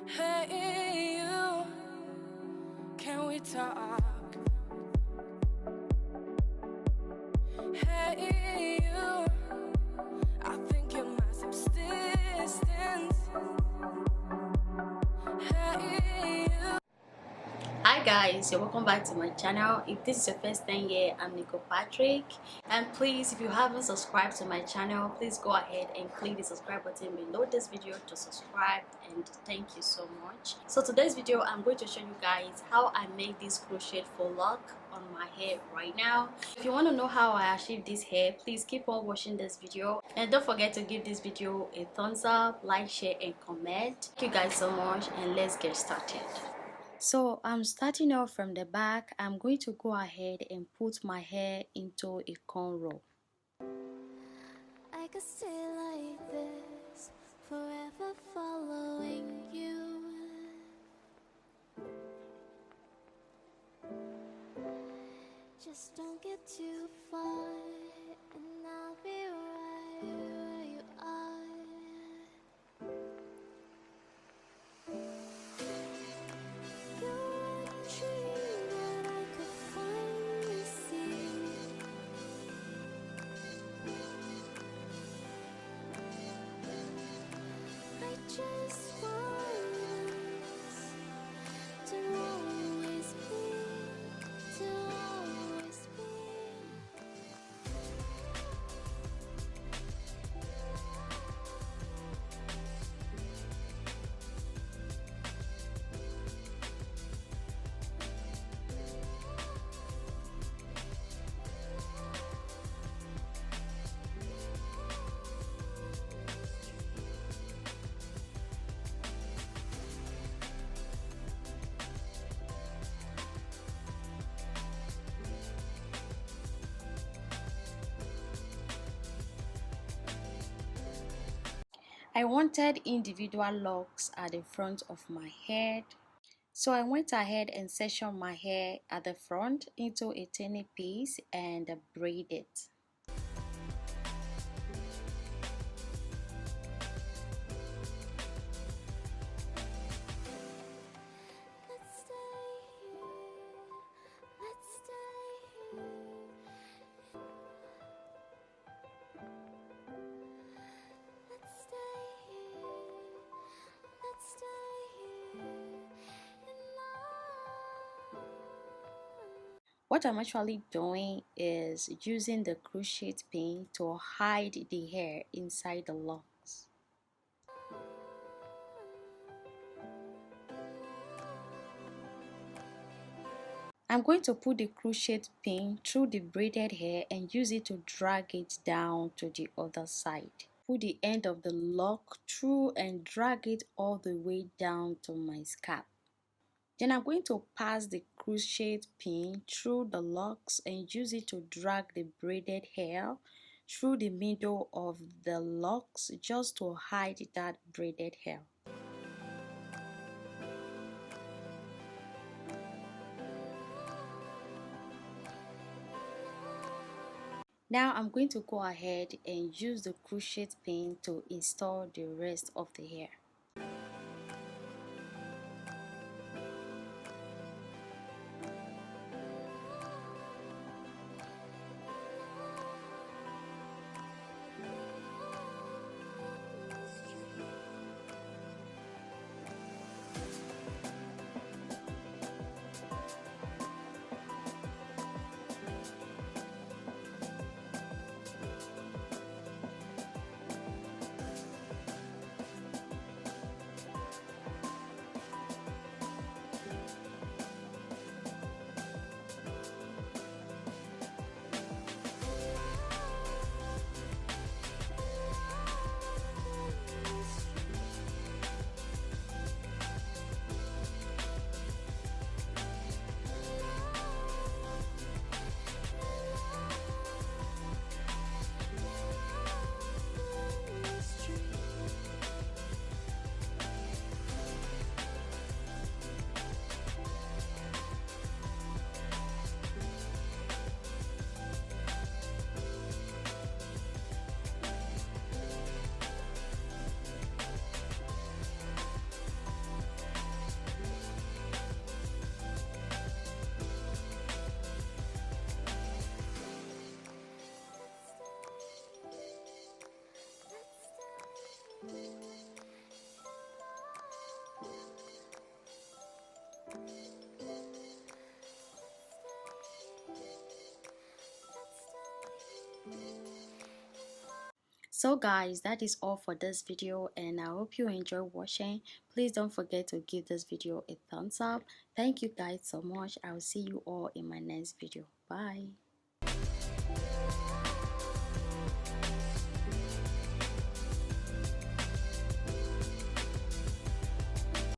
Hey you, can we talk? Hey you, I think you're my subsistence. Hey you. Hi guys, you're welcome back to my channel. If this is your first time here, I'm Nico Patrick, and please, if you haven't subscribed to my channel, please go ahead and click the subscribe button below this video to subscribe, and thank you so much. So today's video, I'm going to show you guys how I make this crochet faux lock on my hair right now. If you want to know how I achieve this hair, please keep on watching this video, and don't forget to give this video a thumbs up, like, share and comment. Thank you guys so much, and let's get started. So I'm starting off from the back. I'm going to go ahead and put my hair into a cornrow. I could stay like this, forever following you. Just don't get too far, and I'll be right where you are. You're a dream that I could finally see. I just want us to always be, to always be. I wanted individual locks at the front of my head, so I went ahead and sectioned my hair at the front into a tiny piece and braided it. Let's stay here, let's stay here. Let's stay here, let's stay here in love. What I'm actually doing is using the crochet pin to hide the hair inside the locks. I'm going to put the crochet pin through the braided hair and use it to drag it down to the other side. Put the end of the lock through and drag it all the way down to my scalp. Then I'm going to pass the crochet pin through the locks and use it to drag the braided hair through the middle of the locks just to hide that braided hair. Now I'm going to go ahead and use the crochet pin to install the rest of the hair. So guys, that is all for this video, and I hope you enjoy watching. Please don't forget to give this video a thumbs up. Thank you guys so much. I will see you all in my next video. Bye.